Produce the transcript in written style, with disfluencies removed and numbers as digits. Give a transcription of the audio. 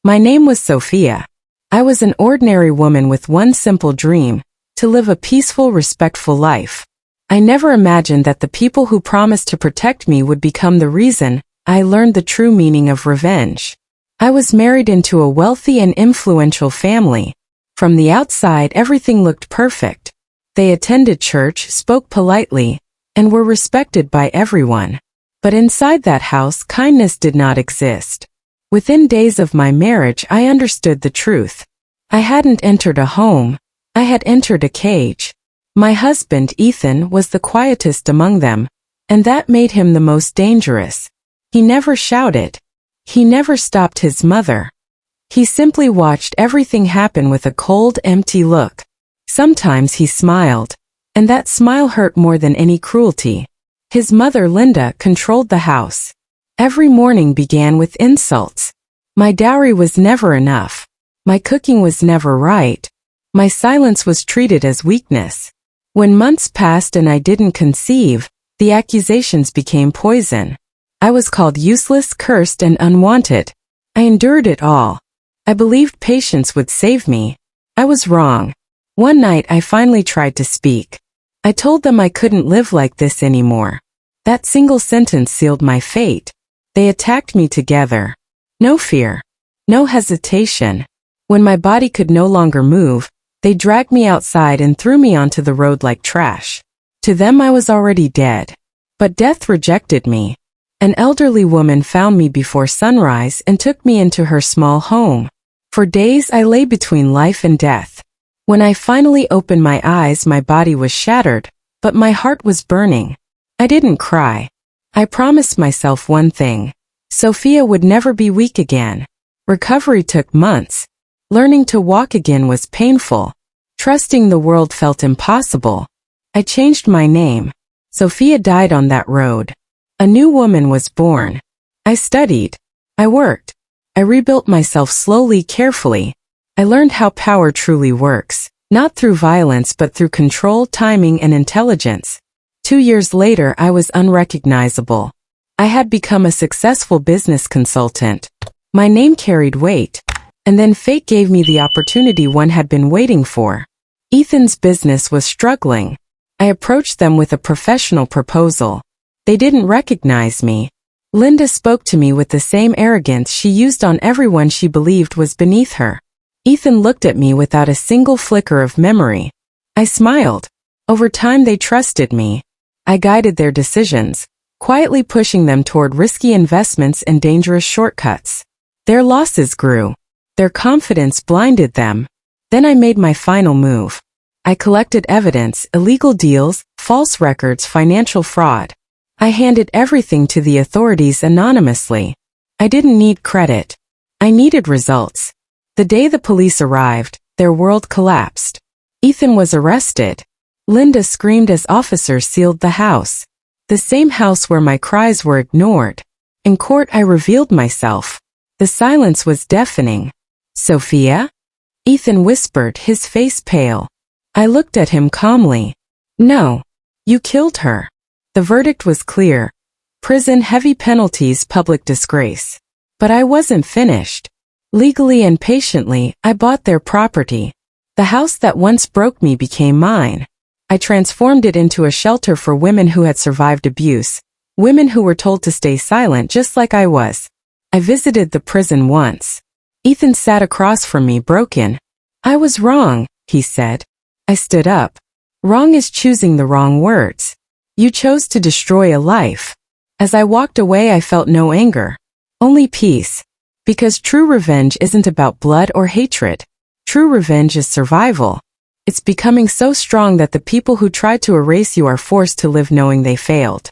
My name was Sofia. I was an ordinary woman with one simple dream: to live a peaceful, respectful life. I never imagined that the people who promised to protect me would become the reason I learned the true meaning of revenge. I was married into a wealthy and influential family. From the outside, everything looked perfect. They attended church, spoke politely, and were respected by everyone. But inside that house, kindness did not exist. Within days of my marriage, I understood the truth. I hadn't entered a home. I had entered a cage. My husband, Ethan, was the quietest among them, and that made him the most dangerous. He never shouted. He never stopped his mother. He simply watched everything happen with a cold, empty look. Sometimes he smiled, and that smile hurt more than any cruelty. His mother, Linda, controlled the house. Every morning began with insults. My dowry was never enough. My cooking was never right. My silence was treated as weakness. When months passed and I didn't conceive, the accusations became poison. I was called useless, cursed, and unwanted. I endured it all. I believed patience would save me. I was wrong. One night I finally tried to speak. I told them I couldn't live like this anymore. That single sentence sealed my fate. They attacked me together. No fear. No hesitation. When my body could no longer move, they dragged me outside and threw me onto the road like trash. To them I was already dead. But death rejected me. An elderly woman found me before sunrise and took me into her small home. For days I lay between life and death. When I finally opened my eyes, my body was shattered, but my heart was burning. I didn't cry. I promised myself one thing: Sofia would never be weak again. Recovery took months. Learning to walk again was painful. Trusting the world felt impossible. I changed my name. Sofia died on that road. A new woman was born. I studied. I worked. I rebuilt myself slowly, carefully. I learned how power truly works, not through violence but through control, timing, and intelligence. 2 years later, I was unrecognizable. I had become a successful business consultant. My name carried weight. And then fate gave me the opportunity one had been waiting for. Ethan's business was struggling. I approached them with a professional proposal. They didn't recognize me. Linda spoke to me with the same arrogance she used on everyone she believed was beneath her. Ethan looked at me without a single flicker of memory. I smiled. Over time they trusted me. I guided their decisions, quietly pushing them toward risky investments and dangerous shortcuts. Their losses grew. Their confidence blinded them. Then I made my final move. I collected evidence: illegal deals, false records, financial fraud. I handed everything to the authorities anonymously. I didn't need credit. I needed results. The day the police arrived, their world collapsed. Ethan was arrested. Linda screamed as officers sealed the house. The same house where my cries were ignored. In court I revealed myself. The silence was deafening. "Sofia?" Ethan whispered, his face pale. I looked at him calmly. "No. You killed her." The verdict was clear: prison, heavy penalties, public disgrace. But I wasn't finished. Legally and patiently, I bought their property. The house that once broke me became mine. I transformed it into a shelter for women who had survived abuse, women who were told to stay silent just like I was. I visited the prison once. Ethan sat across from me, broken. "I was wrong," he said. I stood up. "Wrong is choosing the wrong words. You chose to destroy a life." As I walked away, I felt no anger, only peace. Because true revenge isn't about blood or hatred. True revenge is survival. It's becoming so strong that the people who tried to erase you are forced to live knowing they failed.